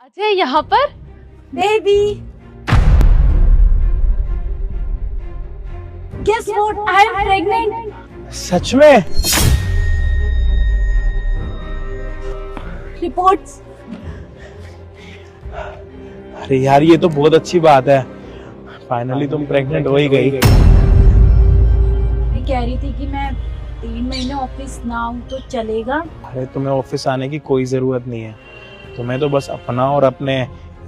अजय यहाँ पर baby, guess what? I am pregnant. सच में? Reports. अरे यार ये तो बहुत अच्छी बात है। फाइनली तुम प्रेग्नेंट हो ही गई। मैं कह रही थी कि मैं 3 महीने ऑफिस ना आऊँ तो चलेगा। अरे तुम्हें ऑफिस आने की कोई जरूरत नहीं है। तुम्हें तो बस अपना और अपने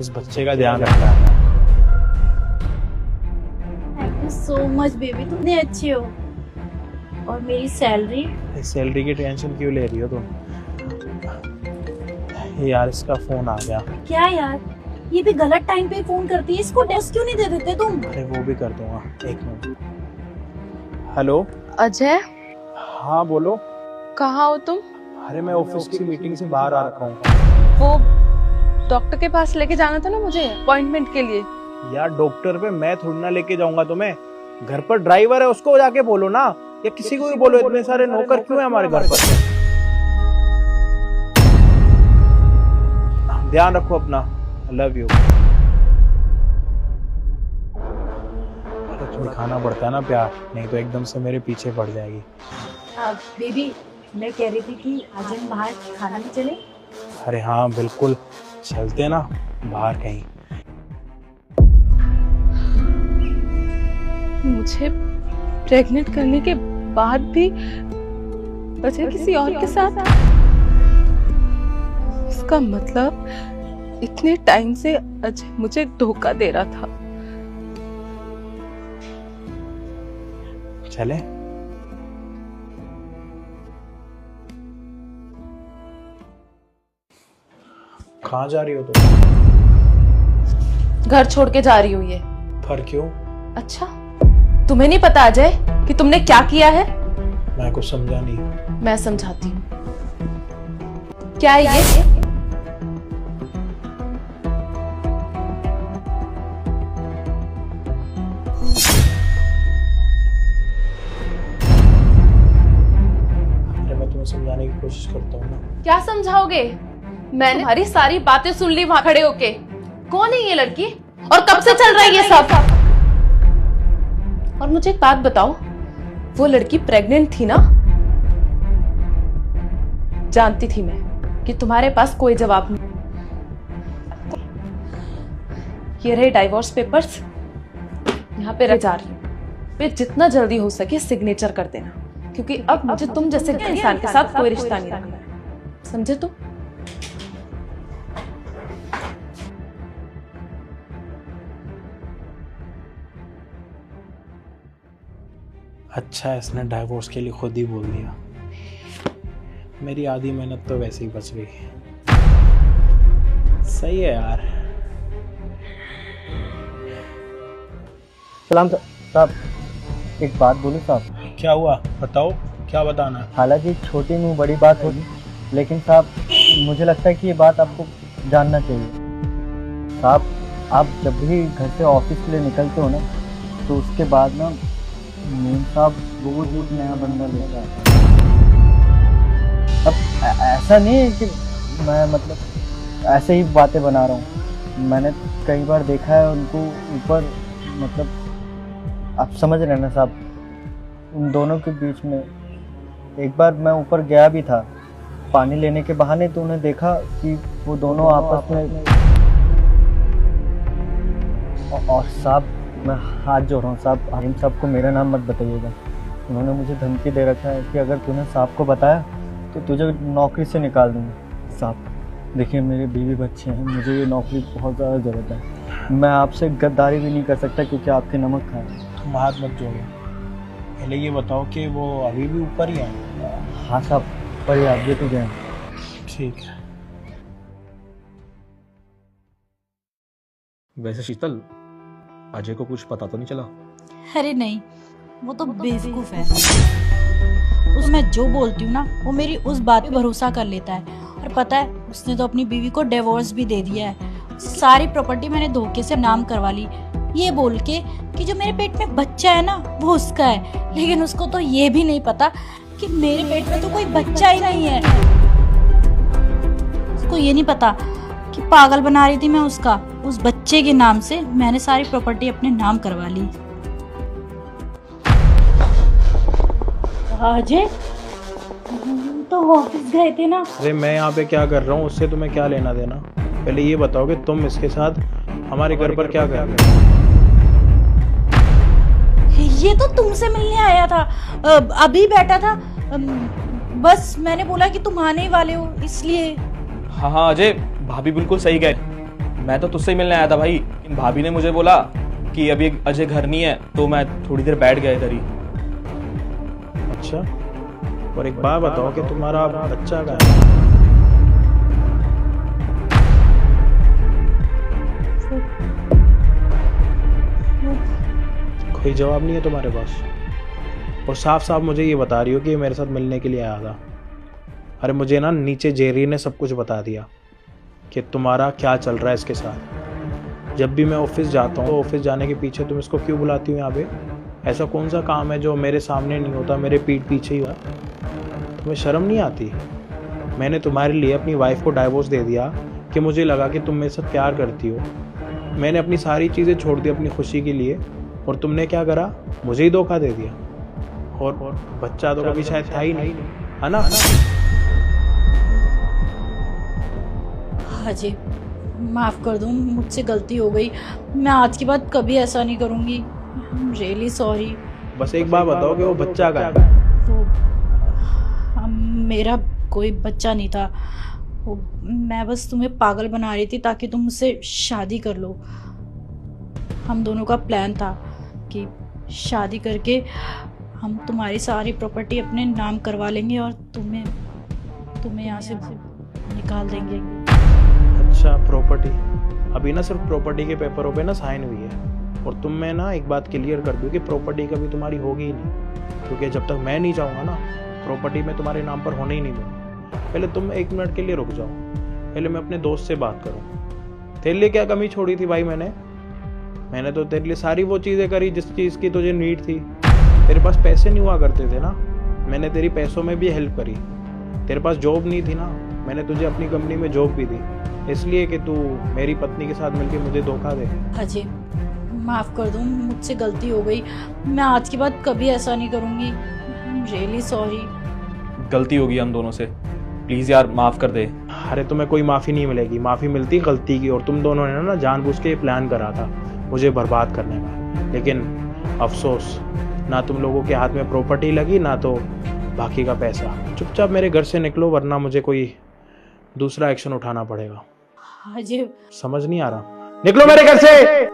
इस बच्चे का ध्यान रखना है। Thank you so much baby, तुमने अच्छे हो। और मेरी सैलरी? सैलरी की टेंशन क्यों ले रही हो तुम? यार इसका फोन आ गया। क्या यार, ये भी गलत टाइम पे फोन करती है। इसको टेस्ट क्यों नहीं दे देते तुम? अरे वो भी कर दूंगा, एक मिनट। हेलो। अजय हाँ बोलो। कहाँ हो तुम? अरे मैं ऑफिस की मीटिंग से बाहर आ रखा हूँ। वो डॉक्टर के पास लेके जाना था ना मुझे अपॉइंटमेंट के लिए। यार डॉक्टर पे मैं थोड़ी ना लेके जाऊंगा तुम्हें। घर पर ड्राइवर है, उसको जाके बोलो ना, या किसी को भी बोलो। इतने सारे नौकर क्यों है हमारे घर पर? ध्यान रखो अपना। Love you. दिखाना पड़ता है ना प्यार, नहीं तो एकदम से मेरे पीछे पड़ जाएगी। बेबी, मैं कह रही थी कि आज हम बाहर खाना भी चले। अरे हाँ बिल्कुल, चलते ना बाहर कहीं। मुझे प्रेग्नेंट करने के बाद भी अजय किसी और के साथ? इसका मतलब इतने टाइम से अजय मुझे धोखा दे रहा था। चले? कहाँ जा रही हो तुम? घर छोड़ के जा रही हूँ ये। पर क्यों? अच्छा, तुम्हें नहीं पता अजय कि तुमने क्या किया है? मैं कुछ समझा नहीं। मैं समझाती हूँ। क्या है ये? अरे मैं तुम्हें समझाने की कोशिश करता हूँ ना। क्या समझाओगे? मैंने तुम्हारी सारी बातें सुन ली वहां खड़े होके। कौन है ये लड़की और कब से चल रहा है ये सब? और मुझे एक बात बताओ, वो लड़की प्रेग्नेंट थी ना? जानती थी मैं कि तुम्हारे पास कोई जवाब नहीं। ये रहे डाइवोर्स पेपर्स, यहाँ पे जा रही हूँ। पे जितना जल्दी हो सके सिग्नेचर कर देना, क्योंकि अब मुझे तुम जैसे इंसान के साथ कोई रिश्ता नहीं रखना। समझे तुम? अच्छा, इसने डाइवोर्स के लिए खुद ही बोल दिया। मेरी आधी मेहनत तो वैसे ही बच गई। सही है यार। सलाम साहब, एक बात बोलूं साहब? क्या हुआ बताओ, क्या बताना है? हालांकि छोटी मुँह बड़ी बात होगी, लेकिन साहब मुझे लगता है कि ये बात आपको जानना चाहिए। साहब, आप जब भी घर से ऑफिस के लिए निकलते हो ना, तो उसके बाद ना मीम साहब रोज एक नया बंदा लेकर आता है। अब ऐसा नहीं है कि मैं मतलब ऐसे ही बातें बना रहा हूँ। मैंने कई बार देखा है उनको ऊपर, मतलब आप समझ रहे हैं ना साहब, उन दोनों के बीच में। एक बार मैं ऊपर गया भी था पानी लेने के बहाने, तो उन्हें देखा कि वो दोनों आपस में। और साहब मैं हाथ जोड़ रहा हूँ साहब, आरिम साहब को मेरा नाम मत बताइएगा। उन्होंने मुझे धमकी दे रखा है कि अगर तूने साहब को बताया तो तुझे नौकरी से निकाल दूँगा। साहब देखिए, मेरे बीवी बच्चे हैं, मुझे ये नौकरी बहुत ज़्यादा ज़रूरत है। मैं आपसे गद्दारी भी नहीं कर सकता क्योंकि आपके नमक खाए। तुम हाथ मत जोड़ो। पहले ये बताओ कि वो अभी भी ऊपर ही है? हाँ साहब, पर ये आगे तो गए। ठीक है। वैसे शीतल, अजय को कुछ पता तो नहीं चला? अरे नहीं, वो तो बेवकूफ है। मैं जो बोलती हूँ ना, वो मेरी उस बात पे भरोसा कर लेता है। और पता है, उसने तो अपनी बीवी को डिवोर्स भी दे दिया है। सारी प्रॉपर्टी मैंने धोखे से नाम करवा ली, ये बोल के कि जो मेरे पेट में बच्चा है ना वो उसका है। लेकिन उसको तो ये भी नहीं पता कि मेरे पेट में तो कोई बच्चा ही नहीं है। उसको ये नहीं पता कि पागल बना रही थी मैं उसका। उस बच्चे के नाम से मैंने सारी प्रॉपर्टी अपने नाम करवा ली। अजय, तो ऑफिस गए थे ना? अरे मैं यहाँ पे क्या कर रहा हूँ उससे तुम्हें क्या लेना देना? पहले ये बताओ कि तुम इसके साथ हमारे घर पर क्या कर रहे हो? ये तो तुमसे मिलने आया था, अभी बैठा था। बस मैंने बोला कि तुम आने ही वाले हो इसलिए। हाँ हाँ अजय, भाभी बिल्कुल सही कहे। मैं तो तुझसे ही मिलने आया था भाई, लेकिन भाभी ने मुझे बोला कि अभी अजय घर नहीं है, तो मैं थोड़ी देर बैठ गया इधर ही। अच्छा, और एक बात बताओ कि तुम्हारा बच्चा कहाँ है? कोई जवाब नहीं है तुम्हारे पास, और साफ साफ मुझे ये बता रही हो कि ये मेरे साथ मिलने के लिए आया था। अरे मुझे ना नीचे जेरी ने सब कुछ बता दिया कि तुम्हारा क्या चल रहा है इसके साथ। जब भी मैं ऑफिस जाता हूँ तो ऑफिस जाने के पीछे तुम इसको क्यों बुलाती हो यहाँ पे? ऐसा कौन सा काम है जो मेरे सामने नहीं होता, मेरे पीठ पीछे ही हुआ? तुम्हें शर्म नहीं आती? मैंने तुम्हारे लिए अपनी वाइफ को डाइवोर्स दे दिया कि मुझे लगा कि तुम मेरे साथ प्यार करती हो। मैंने अपनी सारी चीज़ें छोड़ दी अपनी खुशी के लिए, और तुमने क्या करा? मुझे ही धोखा दे दिया। और बच्चा तो कभी शायद था ही नहीं, है ना? अजय, माफ कर दो, मुझसे गलती हो गई। मैं आज के बाद कभी ऐसा नहीं करूँगी। Really sorry. बस एक बात बताओ कि वो बच्चा कहाँ है? तो मेरा कोई बच्चा नहीं था। वो मैं बस तुम्हें पागल बना रही थी ताकि तुम मुझसे शादी कर लो। हम दोनों का प्लान था कि शादी करके हम तुम्हारी सारी प्रॉपर्टी अपने नाम करवा लेंगे और तुम्हें यहाँ से निकाल देंगे। अच्छा, प्रॉपर्टी? अभी ना सिर्फ प्रॉपर्टी के पेपरों पे ना साइन हुई है, और तुम मैं ना एक बात क्लियर कर दूँ कि प्रॉपर्टी कभी तुम्हारी होगी ही नहीं, क्योंकि जब तक मैं नहीं चाहूँगा ना, प्रॉपर्टी में तुम्हारे नाम पर होने ही नहीं दूँगा। पहले तुम 1 मिनट के लिए रुक जाओ, पहले मैं अपने दोस्त से बात करूँ। तेरे लिए क्या कमी छोड़ी थी भाई मैंने तो तेरे लिए सारी वो चीज़ें करी जिस चीज़ की तुझे नीड थी। तेरे पास पैसे नहीं हुआ करते थे ना, मैंने तेरी पैसों में भी हेल्प करी। तेरे पास जॉब नहीं थी ना, मैंने तुझे अपनी कंपनी में जॉब भी दी, इसलिए कि तू मेरी पत्नी के साथ मिलकर मुझे धोखा दे। अजय, माफ कर दो, मुझसे गलती हो गई। मैं आज के बाद कभी ऐसा नहीं करूँगी। Really sorry. गलती होगी हम दोनों से, प्लीज यार माफ कर दे। अरे तुम्हें कोई माफ़ी नहीं मिलेगी, माफ़ी मिलती गलती की, और तुम दोनों ने ना जानबूझ के प्लान करा था मुझे बर्बाद करने का। लेकिन अफसोस, ना तुम लोगों के हाथ में प्रॉपर्टी लगी, ना तो बाकी का पैसा। चुपचाप मेरे घर से निकलो, वरना मुझे कोई दूसरा एक्शन उठाना पड़ेगा। अजय, समझ नहीं आ रहा? निकलो मेरे घर से।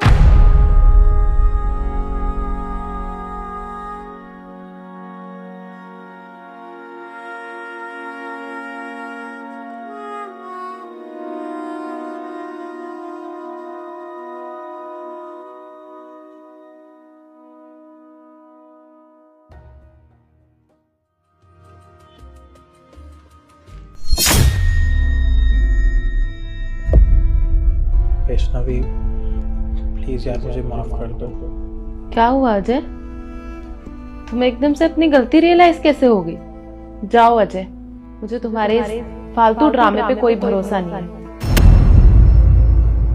वैष्णवी, प्लीज यार मुझे माफ कर दो। क्या हुआ अजय? तुम एकदम से अपनी गलती रियलाइज कैसे हो गई? जाओ अजय, मुझे तुम्हारे इस फालतू ड्रामे पे कोई भरोसा नहीं है,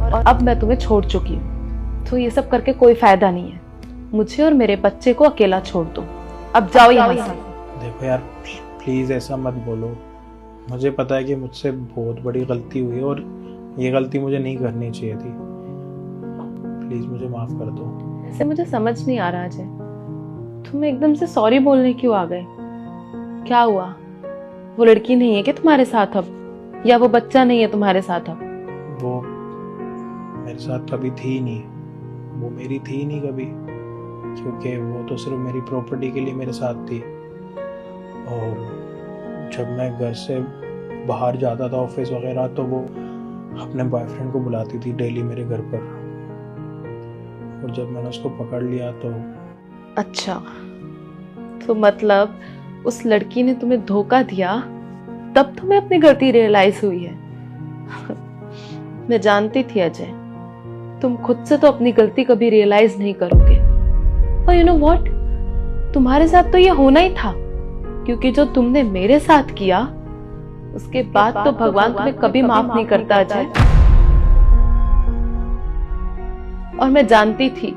और अब मैं तुम्हें छोड़ चुकी हूँ, तो ये सब करके कोई फायदा नहीं है। मुझे और मेरे बच्चे को अकेला छोड़ दो। अब जाओ यहाँ से। देखो यार, प्लीज ऐसा मत बोलो। मुझे पता है कि मुझसे बहुत बड़ी गलती हुई है, और ये गलती मुझे नहीं करनी चाहिए थी। प्लीज मुझे माफ कर दो। ऐसे मुझे समझ नहीं आ रहा अजय, तुम एकदम से सॉरी बोलने क्यों आ गए? क्या हुआ? वो लड़की नहीं है कि तुम्हारे साथ अब, या वो बच्चा नहीं है तुम्हारे साथ अब? वो मेरे साथ कभी थी ही नहीं, वो मेरी थी ही नहीं कभी, क्योंकि वो तो सिर्फ मेरी प्रॉपर्टी के लिए मेरे साथ थी। और जब मैं घर से बाहर जाता था ऑफिस वगैरह, तो वो अपने बॉयफ्रेंड को बुलाती थी डेली मेरे घर पर, और जब मैंने उसको पकड़ लिया तो। अच्छा, तो मतलब उस लड़की ने तुम्हें धोखा दिया, तब तुम्हें अपनी गलती रियलाइज हुई है। मैं जानती थी अजय, तुम खुद से तो अपनी गलती कभी रियलाइज नहीं करोगे। और यू नो व्हाट, तुम्हारे साथ तो ये होना ही था, क्योंकि जो तुमने मेरे साथ किया, उसके बाद तो भगवान तुम्हें कभी माफ नहीं करता अजय। और मैं जानती थी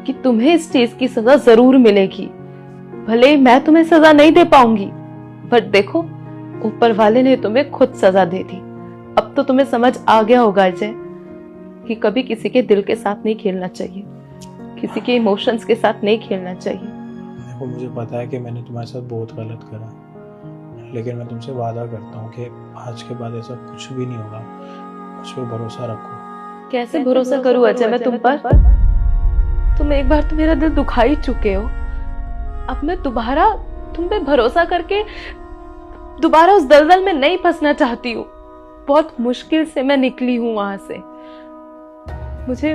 कि तुम्हें इस चीज की सजा जरूर मिलेगी। भले मैं तुम्हें सजा नहीं दे पाऊंगी, पर देखो ऊपर वाले ने तुम्हें खुद सजा दे दी। अब तो तुम्हें समझ आ गया होगा अजय कि कभी किसी के दिल के साथ नहीं खेलना चाहिए, किसी के इमोशंस के साथ नहीं खेलना चाहिए। देखो मुझे पता है कि मैंने तुम्हारे साथ बहुत गलत करा, लेकिन मैं तुमसे वादा करता हूँ कि आज के बाद ऐसा कुछ भी नहीं होगा। मुझ पर भरोसा रखो। कैसे भरोसा करूं अजय मैं तुम पर? तुम एक बार तो मेरा दिल दुखा ही चुके हो। अब मैं दोबारा तुम पे भरोसा करके दोबारा उस दलदल में नहीं फंसना चाहती हूँ। बहुत मुश्किल से मैं निकली हूँ वहां से। मुझे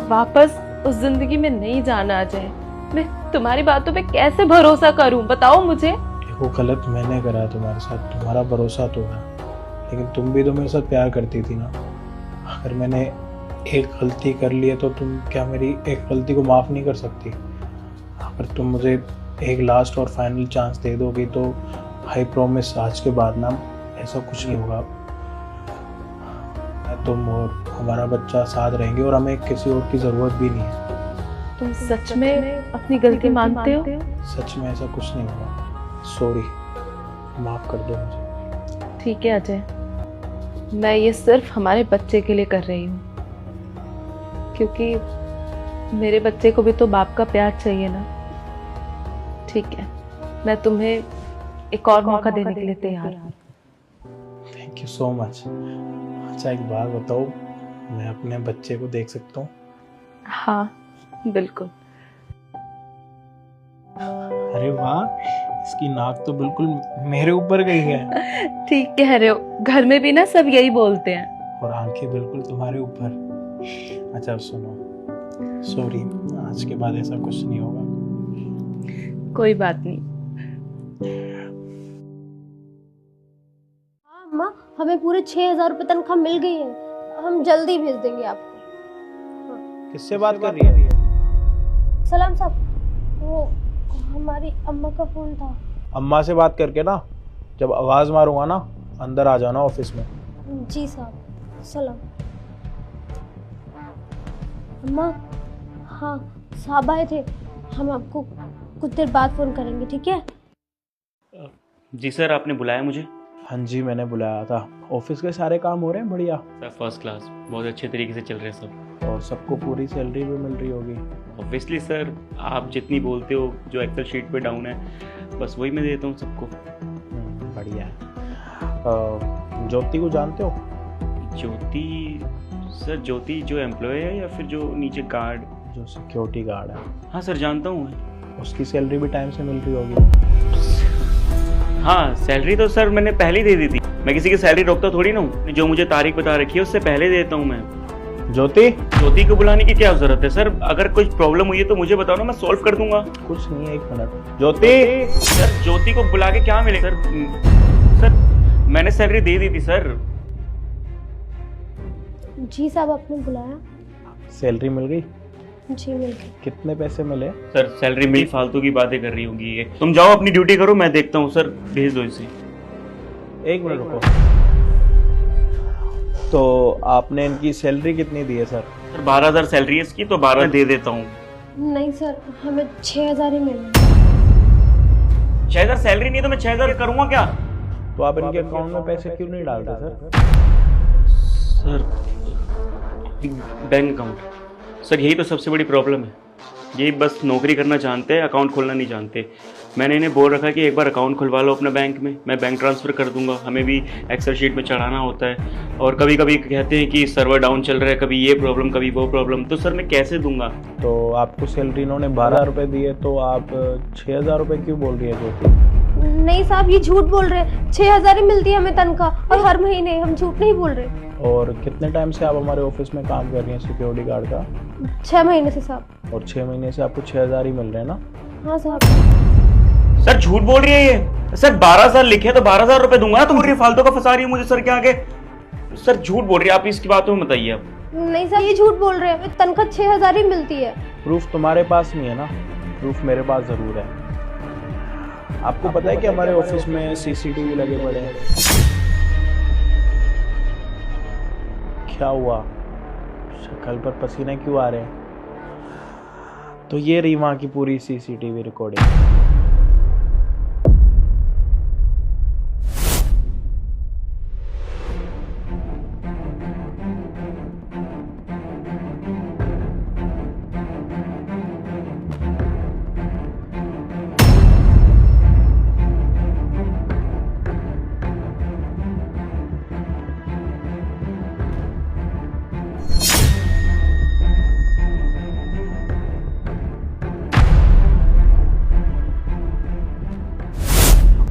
वापस उस जिंदगी में नहीं जाना अजय। मैं तुम्हारी बातों पे कैसे भरोसा करूं, बताओ मुझे। देखो गलत मैंने करा तुम्हारे साथ, तुम्हारा भरोसा तोड़ा, लेकिन तुम भी तो मेरे साथ प्यार करती थी ना। अगर मैंने एक गलती कर ली है तो तुम क्या मेरी एक गलती को माफ़ नहीं कर सकती? अगर तुम मुझे एक लास्ट और फाइनल चांस दे दोगी तो आई प्रॉमिस आज के बाद ना ऐसा कुछ नहीं होगा। तुम और हमारा बच्चा साथ रहेंगे और हमें किसी और की ज़रूरत भी नहीं है। तुम सच में अपनी गलती मानते हो? सच में ऐसा कुछ नहीं होगा। सॉरी, माफ़ कर दो मुझे। ठीक है अजय, मैं ये सिर्फ हमारे बच्चे के लिए कर रही हूँ, क्योंकि मेरे बच्चे को भी तो बाप का प्यार चाहिए ना। ठीक है, मैं तुम्हें एक और मौका देने के लिए तैयार हूँ। Thank you so much. अच्छा एक बात बताओ, मैं अपने बच्चे को देख सकता हूँ? हाँ बिल्कुल। अरे वाह, इसकी नाक तो बिल्कुल मेरे ऊपर गई है। ठीक कह रहे हो, घर में भी ना सब यही बोलते हैं। और आंखें बिल्कुल तुम्हारे ऊपर। अच्छा सुनो, सॉरी, आज के बाद ऐसा कुछ नहीं होगा। कोई बात नहीं। हाँ अम्मा, हमें पूरे 6,000 रुपये तनख्वाह मिल गई है। हम जल्दी भेज देंगे आपको। किससे बात कर रही है? सलाम साहब, वो हमारी अम्मा का फोन था। अम्मा से बात करके ना, जब आवाज मारूंगा ना अंदर आ जाना ऑफिस में। जी साहब, सलाम। अम्मा, हाँ साहब आए थे, हम आपको कुछ देर बाद फ़ोन करेंगे, ठीक है? जी सर, आपने बुलाया मुझे? हाँ जी, मैंने बुलाया था। ऑफिस के सारे काम हो रहे हैं बढ़िया? सर फर्स्ट क्लास, बहुत अच्छे तरीके से चल रहे हैं सब। और सबको पूरी सैलरी भी मिल रही होगी? ऑब्वियसली सर, आप जितनी बोलते हो, जो एक्सेल शीट पे डाउन है, बस वही मैं देता हूँ सबको। बढ़िया है। ज्योति को जानते हो? ज्योति? सर ज्योति जो एम्प्लॉय है या फिर जो नीचे गार्ड? जो सिक्योरिटी गार्ड है। हाँ सर, जानता हूँ मैं। उसकी सैलरी भी टाइम से मिल रही होगी? हाँ, सैलरी तो सर मैंने पहले ही दे दी थी। मैं किसी की सैलरी रोकता थोड़ी ना हूँ। जो मुझे तारीख बता रखी है उससे पहले देता हूँ मैं। ज्योति को बुलाने की क्या जरूरत है सर? अगर कुछ प्रॉब्लम हुई है तो मुझे बताओ ना, मैं सॉल्व कर दूंगा। कुछ नहीं है, 1 मिनट। ज्योति! सर ज्योति को बुला के क्या मिलेगा सर? मैंने सैलरी दे दी थी सर। जी साहब, आपने बुलाया? सैलरी मिल गई? जी मिल गई। कितने पैसे मिले? सर सैलरी मिली, फालतू की बातें कर रही होंगी ये। तुम जाओ अपनी ड्यूटी करो, मैं देखता हूँ। सर भेज दो इसे। 1 मिनट रुको। तो आपने इनकी सैलरी कितनी दी है सर? सर 12,000 सैलरी है इसकी, तो 12 दे देता हूँ। नहीं सर, हमें 6,000 ही मिले। 6,000 सैलरी नहीं तो मैं 6,000 करूँगा क्या? तो आप इनके अकाउंट में पैसे क्यों नहीं डालते sir? Sir bank account, sir यही तो सबसे बड़ी प्रॉब्लम है। यही बस नौकरी करना जानते हैं, अकाउंट खोलना नहीं जानते। मैंने इन्हें बोल रखा कि एक बार अकाउंट खुलवा लो अपना बैंक में, मैं बैंक ट्रांसफ़र कर दूंगा। हमें भी एक्सेल शीट में चढ़ाना होता है, और कभी कभी कहते हैं कि सर्वर डाउन चल रहा है, कभी ये प्रॉब्लम कभी वो प्रॉब्लम। तो सर मैं कैसे दूंगा? तो आपको सैलरी इन्होंने 12 रुपये दिए, तो आप 6,000 रुपये क्यों बोल रही है ज्योति? नहीं साहब, ये झूठ बोल रहे हैं। 6,000 ही मिलती है हमें तनख्वाह, और हर महीने। हम झूठ नहीं बोल रहे। और कितने टाइम से आप हमारे ऑफिस में काम कर रही हैं सिक्योरिटी गार्ड का? 6 महीने से साहब। और 6 महीने से आपको 6,000 ही मिल रहे हैं ना? हाँ साहब। सर झूठ बोल रही है ये। सर 12,000 लिखे हैं तो 12,000 रुपए दूंगा ना। तुम ये फालतू का फंसा रही हो मुझे सर के आगे। सर झूठ बोल रही है, आप इसकी बातों में बताइए आप। नहीं साहब, ये झूठ बोल रहे हैं। तनख्वाह 6,000 ही मिलती है। प्रूफ तुम्हारे पास नहीं है ना? प्रूफ मेरे पास ज़रूर है। आपको पता है कि हमारे ऑफिस में CCTV लगे पड़े हैं? क्या हुआ? शक्ल पर पसीने क्यों आ रहे हैं? तो ये रही वहाँ की पूरी CCTV रिकॉर्डिंग।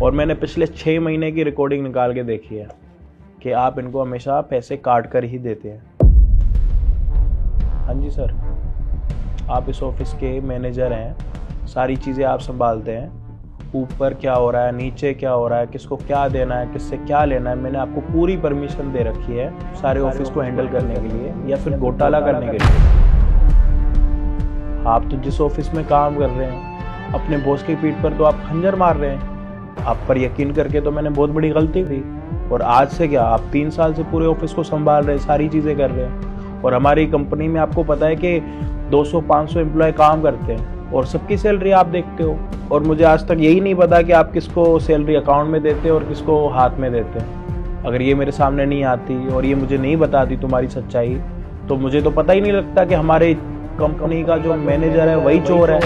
और मैंने पिछले 6 महीने की रिकॉर्डिंग निकाल के देखी है कि आप इनको हमेशा पैसे काट कर ही देते हैं। हाँ जी सर, आप इस ऑफिस के मैनेजर हैं, सारी चीज़ें आप संभालते हैं। ऊपर क्या हो रहा है, नीचे क्या हो रहा है, किसको क्या देना है, किससे क्या लेना है, मैंने आपको पूरी परमिशन दे रखी है सारे ऑफिस को हैंडल करने के लिए या फिर घोटाला करने के लिए। आप तो जिस ऑफिस में काम कर रहे हैं, अपने बॉस की पीठ पर तो आप खंजर मार रहे हैं। आप पर यकीन करके तो मैंने बहुत बड़ी गलती की। और आज से क्या, आप 3 साल से पूरे ऑफिस को संभाल रहे हैं, सारी चीज़ें कर रहे हैं। और हमारी कंपनी में आपको पता है कि 200-500 एम्प्लॉय काम करते हैं और सबकी सैलरी आप देखते हो। और मुझे आज तक यही नहीं पता कि आप किसको सैलरी अकाउंट में देते हैं और किसको हाथ में देते हैं। अगर ये मेरे सामने नहीं आती और ये मुझे नहीं बताती तुम्हारी सच्चाई, तो मुझे तो पता ही नहीं लगता कि हमारे कंपनी का जो मैनेजर है वही चोर है।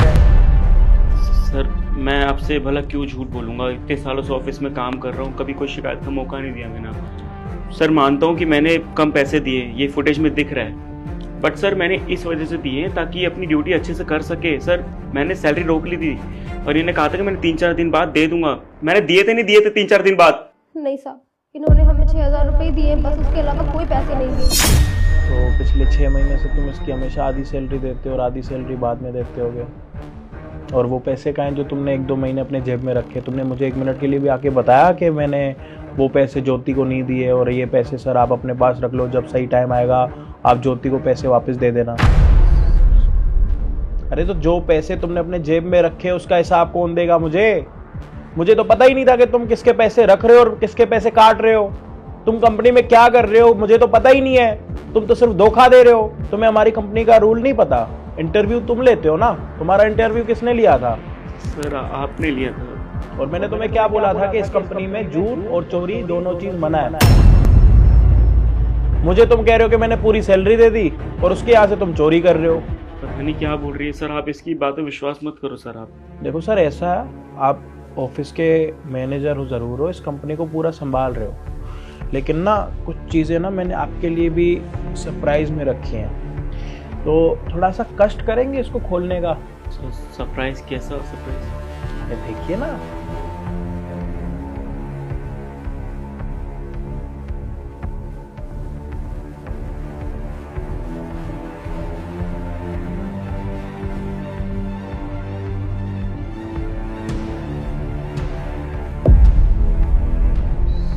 सर मैं आपसे भला क्यों झूठ बोलूँगा, इतने सालों से ऑफिस में काम कर रहा हूँ, कभी कोई शिकायत का मौका नहीं दिया मैंने आपको। सर मानता हूँ कि मैंने कम पैसे दिए, ये फुटेज में दिख रहा है, बट सर मैंने इस वजह से दिए ताकि अपनी ड्यूटी अच्छे से कर सके। सर मैंने सैलरी रोक ली थी और इन्हें कहा था कि मैंने 3-4 दिन बाद दे दूंगा। मैंने दिए थे, नहीं दिए थे 3-4 दिन बाद? नहीं साहब, इन्होंने हमें 6,000 रुपये दिए, बस उसके अलावा कोई पैसे नहीं दिए। तो पिछले 6 महीने से तुम इसकी हमेशा आधी सैलरी देते हो और आधी सैलरी बाद में देते होगे। और वो पैसे कहाँ हैं जो तुमने 1-2 महीने अपने जेब में रखे? तुमने मुझे 1 मिनट के लिए भी आके बताया कि मैंने वो पैसे ज्योति को नहीं दिए और ये पैसे सर आप अपने पास रख लो, जब सही टाइम आएगा आप ज्योति को पैसे वापस दे देना। अरे तो जो पैसे तुमने अपने जेब में रखे उसका हिसाब कौन देगा? मुझे तो पता ही नहीं था कि तुम किसके पैसे रख रहे हो और किसके पैसे काट रहे हो। तुम कंपनी में क्या कर रहे हो मुझे तो पता ही नहीं है। तुम तो सिर्फ धोखा दे रहे हो। तुम्हें हमारी कंपनी का रूल नहीं पता। इंटरव्यू तुम लेते हो ना, तुम्हारा इंटरव्यू किसने लिया था? सर आपने लिया था। और मैंने तुम्हें क्या बोला था कि इस कंपनी में झूठ और चोरी दोनों चीज मना है। मुझे तुम कह रहे हो कि मैंने पूरी सैलरी दे दी और उसके यहाँ से तुम चोरी कर रहे हो। पता नहीं क्या बोल रही है सर, आप इसकी बातों विश्वास मत करो सर। आप देखो सर, ऐसा है, आप ऑफिस के मैनेजर हो जरूर हो, इस कंपनी को पूरा संभाल रहे हो, लेकिन ना कुछ चीज़ें ना मैंने आपके लिए भी सरप्राइज में रखी हैं, तो थोड़ा सा कष्ट करेंगे इसको खोलने का। सरप्राइज? कैसा सरप्राइज? ये देखिए ना।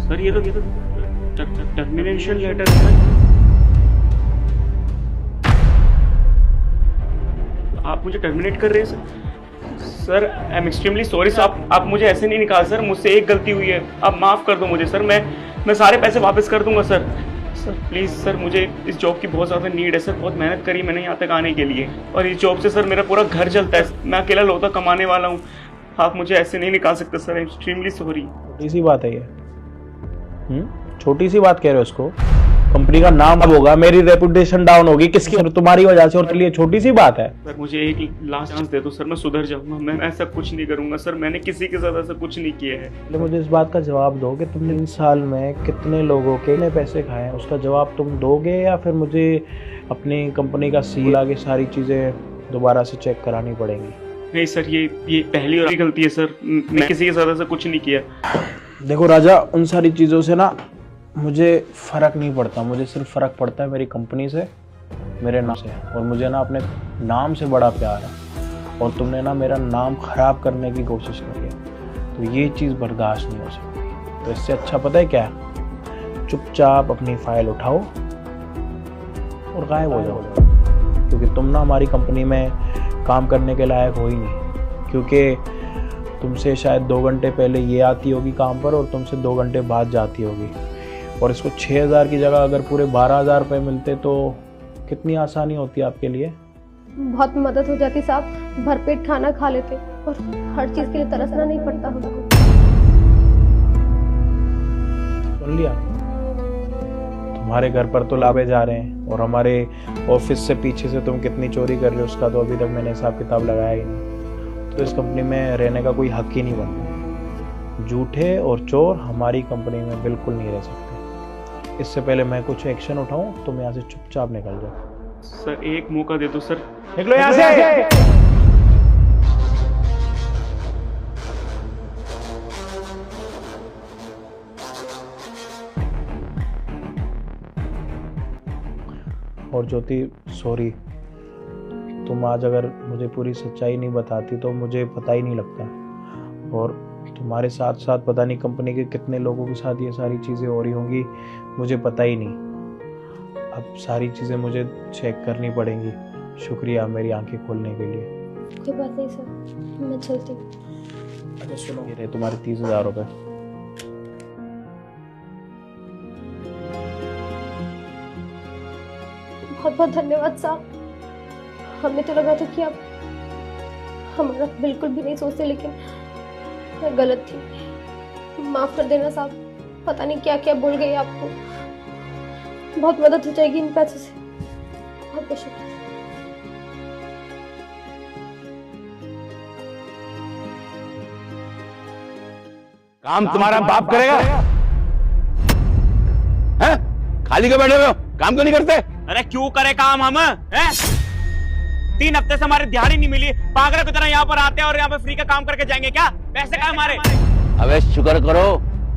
सर ये तो टर्मिनेशन लेटर है। आप मुझे टर्मिनेट कर रहे हैं sir? I am extremely sorry sir. आप मुझे ऐसे नहीं निकाल सर, मुझसे एक गलती हुई है, आप माफ़ कर दो मुझे सर। मैं सारे पैसे वापस कर दूंगा सर। सर प्लीज़ सर, मुझे इस जॉब की बहुत ज़्यादा नीड है सर। बहुत मेहनत करी मैंने यहाँ तक आने के लिए, और इस जॉब से सर मेरा पूरा घर चलता है। मैं अकेला लौटा कमाने वाला हूँ। आप मुझे ऐसे नहीं निकाल सकते sir. I am extremely sorry. छोटी सी बात है ये। छोटी सी बात कह रहे हो इसको? कंपनी का नाम अब होगा, मेरी रेपुटेशन डाउन होगी, किसकी? तुम्हारी वजह से। और चलिए छोटी सी बात है सर, मुझे एक लास्ट चांस दे दो सर, मैं सुधर जाऊंगा। मैं ऐसा कुछ नहीं करूंगा सर। मैंने किसी के साथ ऐसा कुछ नहीं किया है। पहले मुझे इस बात का जवाब दो कि तुमने 3 साल में कितने लोगों के कितने पैसे खाए हैं, उसका जवाब तुम दोगे या फिर मुझे अपनी कंपनी का सील आगे सारी चीज़ें दोबारा से चेक करानी पड़ेंगी? नहीं सर, ये पहली और गलती है सर। मैं किसी के साथ ऐसा कुछ नहीं किया। देखो राजा, उन सारी चीज़ों से ना मुझे फ़र्क नहीं पड़ता। मुझे सिर्फ फ़र्क पड़ता है मेरी कंपनी से, मेरे नाम से। और मुझे ना अपने नाम से बड़ा प्यार है, और तुमने ना मेरा नाम ख़राब करने की कोशिश करी है, तो ये चीज़ बर्दाश्त नहीं हो सकती। तो इससे अच्छा पता है क्या है? चुपचाप अपनी फ़ाइल उठाओ और गायब हो जाओ, क्योंकि तुम ना हमारी कंपनी में काम करने के लायक हो ही नहीं। क्योंकि तुमसे शायद 2 घंटे पहले ये आती होगी काम पर और तुमसे 2 घंटे बाद जाती होगी। और इसको 6,000 की जगह अगर पूरे 12,000 रुपये मिलते तो कितनी आसानी होती है आपके लिए। बहुत मदद हो जाती साहब। भरपेट खाना खा लेते और हर चीज के लिए तरसना नहीं पड़ता हमको। सुन लिया, तुम्हारे घर पर तो लाभे जा रहे हैं और हमारे ऑफिस से पीछे से तुम कितनी चोरी कर रहे हो उसका तो अभी तक मैंने हिसाब किताब लगाया ही नहीं। तो इस कंपनी में रहने का कोई हक ही नहीं बनता। झूठे और चोर हमारी कंपनी में बिल्कुल नहीं रह सकते। इससे पहले मैं कुछ एक्शन उठाऊं तुम यहाँ से चुपचाप निकल जाओ। सर एक मौका दे दो सर। निकलो यहाँ से। और ज्योति सॉरी, तुम आज अगर मुझे पूरी सच्चाई नहीं बताती तो मुझे पता ही नहीं लगता। और तुम्हारे साथ साथ पता नहीं कंपनी के कितने लोगों के साथ ये सारी चीज़ें हो रही होंगी, मुझे पता ही नहीं। अब सारी चीज़ें मुझे चेक करनी पड़ेंगी। शुक्रिया मेरी आंखें खोलने के लिए। कोई बात नहीं सर, मैं चलती हूँ। अच्छा सुनो, ये रहे तुम्हारे 30,000 रुपये। बहुत बहुत धन्यवाद साहब। हमें तो लगा था कि आप हमारा बिल्कुल भी नहीं सोचते, लेकिन मैं गलत थी। माफ कर देना साहब, पता नहीं क्या क्या बोल गई आपको। बहुत मदद हो जाएगी इन पैसों से। बहुत बहुत शुक्रिया। काम तुम्हारा बाप करेगा? हैं? खाली क्यों बैठे हुए हो? काम क्यों नहीं करते? अरे क्यों करे काम हम हैं? 3 हफ्ते से हमारी दिहाड़ी नहीं मिली, पागलों की तरह यहाँ पर आते हैं और यहाँ पे फ्री का काम करके जाएंगे क्या? पैसे कहाँ हमारे? अबे शुक्र करो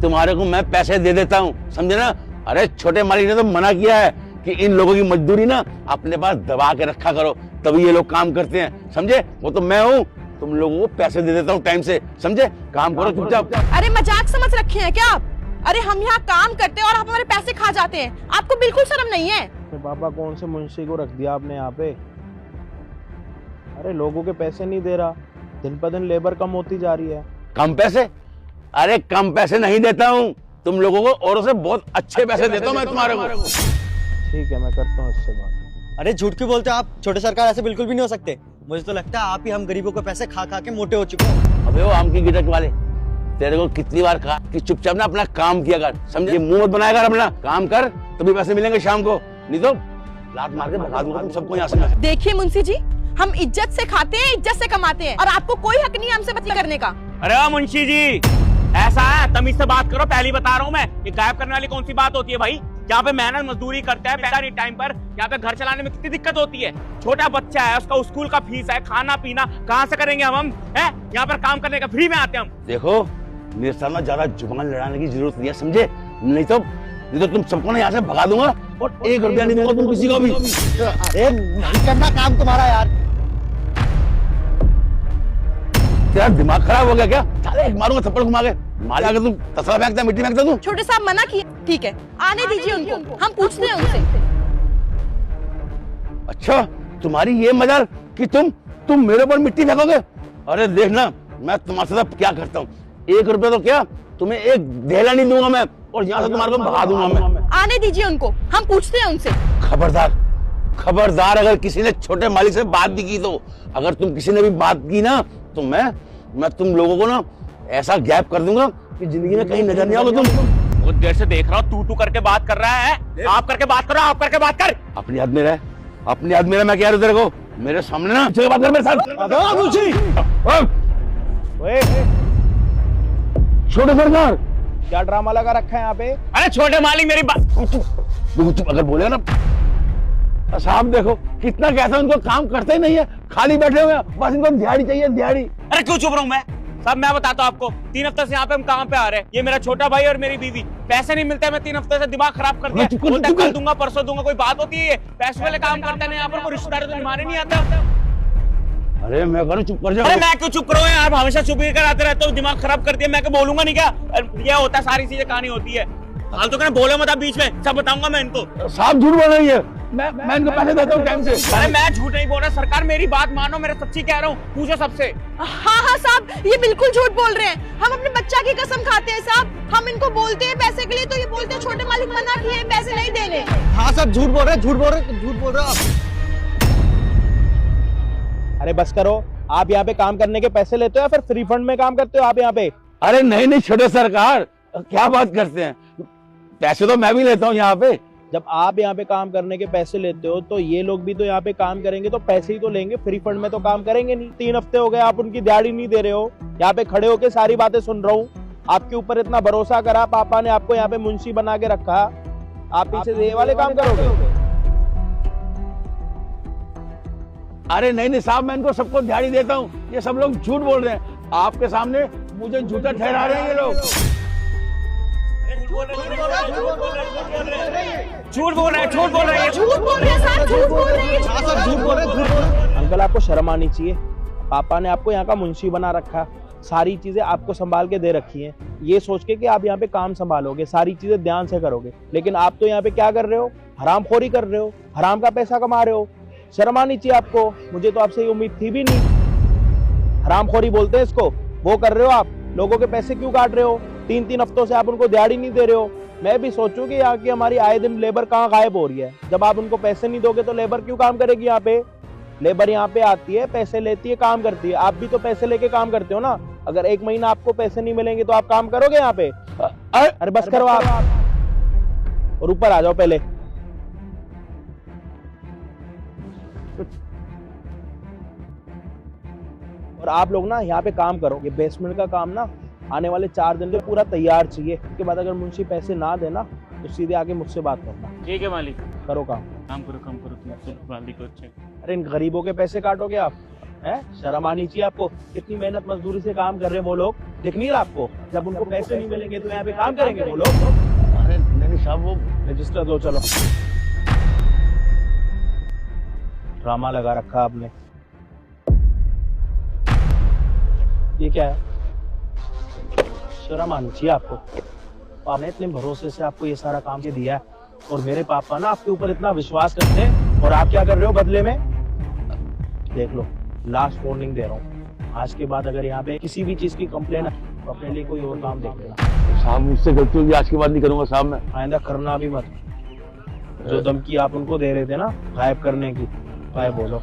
तुम्हारे को मैं पैसे दे देता हूँ, समझे ना? अरे छोटे मालिक ने तो मना किया है कि इन लोगों की मजदूरी ना अपने पास दबा के रखा करो, तभी ये लोग काम करते हैं, समझे? वो तो मैं हूँ, तुम लोगों को पैसे दे देता हूँ टाइम से, समझे? काम करो चुपचाप। अरे मजाक समझ रखे हैं क्या आप? अरे हम यहाँ काम करते हैं और आप हमारे पैसे खा जाते हैं, आपको बिल्कुल शर्म नहीं है? बाबा कौन से मुंशी को रख दिया आपने यहाँ पे? अरे लोगों के पैसे नहीं दे रहा, दिन पर दिन लेबर कम होती जा रही है। कम पैसे? अरे कम पैसे नहीं देता हूँ, तुम लोगों को औरों से बहुत अच्छे पैसे देता हूँ मैं तुम्हारे को। ठीक है, मैं करता हूँ इससे बात। अरे झूठ क्यों बोलते हो आप? छोटे सरकार ऐसे बिल्कुल भी नहीं हो सकते। मुझे तो लगता है आप ही हम गरीबों को पैसे खा खा के मोटे हो चुके हो। अबे वो आम की गिटक वाले, तेरे को कितनी बार कहा कि चुपचाप ना अपना काम किया कर, समझे? मुंह मत बनाया कर, अपना काम कर तभी पैसे मिलेंगे शाम को, नहीं तो लात मार के भगा दूंगा तुम सबको यहाँ से। देखिए मुंशी जी, हम इज्जत से खाते हैं, इज्जत से कमाते हैं और आपको कोई हक नहीं है हमसे बात करने का। अरे मुंशी जी ऐसा है, तमीज से बात करो, पहली बता रहा हूँ मैं। ये गायब करने वाली कौन सी बात होती है भाई? यहाँ पे मेहनत मजदूरी करता है, पैसा नहीं टाइम पर, यहाँ पे घर चलाने में कितनी दिक्कत होती है। छोटा बच्चा है, उसका स्कूल का फीस है, खाना पीना कहाँ से करेंगे हम? हैं? यहाँ पर काम करने का फ्री में आते हम। देखो मेरे सामने ज्यादा जुबान लड़ाने की जरूरत नहीं है, समझे? नहीं तो तुम सबको ना यहाँ से भगा दूंगा और 1 रुपया नहीं दूंगा तुम किसी को भी। अरे नहीं करना काम तुम्हारा यार। तेरा दिमाग खराब हो गया क्या? साले एक मारूंगा थप्पड़ घुमा के, मार अगर तुम तसला फेंकता मिट्टी फेंकता तू। छोटे साहब मना किए, ठीक है आने दीजिए उनको, हम पूछते हैं उनसे। अच्छा तुम्हारी ये मजाल कि तुम मेरे ऊपर मिट्टी फेंकोगे? अरे देखना मैं तुम्हारे साथ क्या करता हूँ। 1 रुपया तो क्या, तुम्हें 1 धेला नहीं दूंगा मैं, और यहाँ से तुम्हारे को भगा दूंगा मैं। आने दीजिए उनको, हम पूछते हैं उनसे। खबरदार खबरदार, अगर किसी ने छोटे मालिक से बात भी की तो, अगर तुम किसी ने भी बात की ना तो मैं तुम लोगों को ना ऐसा गैप कर दूंगा कि जिंदगी में कहीं नजर नहीं आओगे तुम। बहुत देर से देख रहा हूँ तू करके बात कर रहा है। आप करके बात करो, आप करके बात कर। अपनी याद में रह, अपनी याद में रह। मैं कह रहा हूँ तेरे को, मेरे सामने ना चल बात कर मेरे साथ। छोटे सरकार क्या ड्रामा लगा रखा है यहाँ पे? अरे छोटे मालिक मेरी बात चुप अगर बोले ना साहब, देखो कितना कैसा उनको काम करते ही नहीं है, खाली बैठे हुए हैं, बस इनको दिहाड़ी चाहिए, दिहाड़ी। अरे क्यों चुप रहूं मैं? सब मैं बताता हूँ आपको। 3 हफ्ते से यहाँ पे हम काम पे आ रहे हैं। ये मेरा छोटा भाई और मेरी बीवी, पैसे नहीं मिलते। मैं 3 हफ्ते से दिमाग खराब कर दिया। कल दूंगा परसों दूंगा, कोई बात होती है? पैसे वाले काम करते हैं यहाँ पर, कोई रिश्तेदार तो निभाने नहीं आता। अरे मैं करूँ चुप कर जाओ। अरे मैं क्यों चुप करो यार? हमेशा चुप ही कराते रहते हो, दिमाग खराब कर दिया। मैं क्या बोलूंगा नहीं क्या? ये होता है, सारी चीजें कहानी होती है। फालतू का बोले मत आप बीच में, सब बताऊंगा मैं इनको। साहब झूठ बोल रही है, मैं इनको पैसे देता हूँ टाइम से। अरे मैं झूठ नहीं बोल रहा सरकार, मेरी बात मानो, मेरा सच्ची कह रहा हूँ, पूछो सबसे। हाँ साहब, ये बिल्कुल झूठ बोल रहे हैं। हम अपने बच्चा की कसम खाते हैं साहब। हम इनको बोलते हैं पैसे के लिए तो ये बोलते हैं छोटे मालिक मना किए, पैसे नहीं देने। हाँ साहब झूठ बोल रहे आप। अरे बस करो, आप यहाँ पे काम करने के पैसे लेते हो या फिर फ्री फंड में काम करते हो आप यहाँ पे? अरे नहीं नहीं छोटे सरकार, क्या बात करते हैं, पैसे तो मैं भी लेता हूँ यहाँ पे। जब आप यहाँ पे काम करने के पैसे लेते हो तो ये लोग भी तो यहाँ पे काम करेंगे तो पैसे ही तो लेंगे, फ्री फंड में तो काम करेंगे नहीं। 3 हफ्ते हो गए आप उनकी दिहाड़ी नहीं दे रहे हो। यहाँ पे खड़े होके सारी बातें सुन रहा हूँ। आपके ऊपर इतना भरोसा करा, पापा ने आपको यहाँ पे मुंशी बना के रखा, आप पीछे ये वाले काम करोगे? अरे नहीं नहीं साहब, मैं इनको सबको दिहाड़ी देता हूँ। ये सब लोग झूठ बोल रहे हैं, आपके सामने मुझे झूठा ठहरा रहे हैं ये लोग। झूठ बोल रहे हैं, झूठ बोल रहे हैं, झूठ बोल रहे हैं साहब, झूठ बोल रहे हैं, झूठ बोल रहे। अंकल आपको शर्म आनी चाहिए। पापा ने आपको यहाँ का मुंशी बना रखा, सारी चीजें आपको संभाल के दे रखी हैं, ये सोच के कि आप यहाँ पे काम संभालोगे, सारी चीजें ध्यान से करोगे। लेकिन आप तो यहाँ पे क्या कर रहे हो? हरामखोरी कर रहे हो, हराम का पैसा कमा रहे हो। शर्म आनी चाहिए आपको। मुझे तो आपसे ये उम्मीद थी भी नहीं। हरामखोरी बोलते हैं इसको, वो कर रहे हो आप। लोगों के पैसे क्यों काट रहे हो? 3-3 हफ्तों से आप उनको दिहाड़ी नहीं दे रहे हो। मैं भी सोचूं कि यहाँ की हमारी आए दिन लेबर कहाँ गायब हो रही है। जब आप उनको पैसे नहीं दोगे तो लेबर क्यों काम करेगी यहाँ पे? लेबर यहाँ पे आती है, पैसे लेती है, काम करती है। आप भी तो पैसे लेके काम करते हो ना। अगर 1 महीना आपको पैसे नहीं मिलेंगे तो आप काम करोगे यहाँ पे? अरे बस करो आप और ऊपर आ जाओ पहले। और आप लोग ना यहाँ पे काम करो। ये बेसमेंट का काम ना आने वाले 4 दिन में पूरा तैयार चाहिए। उसके बाद अगर मुंशी पैसे ना देना तो सीधे आके मुझसे बात करना। ठीक है मालिक, करो काम। काम करो तुम मालिक को अच्छे। अरे इन गरीबों के पैसे काटोगे आप? हैं? शर्म आनी चाहिए आपको। कितनी मेहनत मजदूरी से काम कर रहे हैं वो लोग, दिख नहीं रहा आपको? जब उनको पैसे नहीं मिलेंगे तो यहाँ पे काम करेंगे वो लोग। अरे नहीं साहब, वो रजिस्टर दो चलो। ड्रामा लगा रखा आपने। ये क्या है? शर्म आनी चाहिए आपको। आपने इतने भरोसे से आपको ये सारा काम के दिया है और मेरे पापा ना आपके ऊपर इतना विश्वास करते हैं और आप क्या कर रहे हो बदले में? देख लो, लास्ट वार्निंग दे रहा हूँ। आज के बाद अगर यहाँ पे किसी भी चीज की कंप्लेन है तो अपने लिए कोई और काम देख लेना। साहब मुझसे गलती होगी, आज के बाद नहीं करूंगा साहब मैं। आइंदा करना भी मत। जो धमकी आप उनको दे रहे थे ना गायब करने की, गायब बोलो।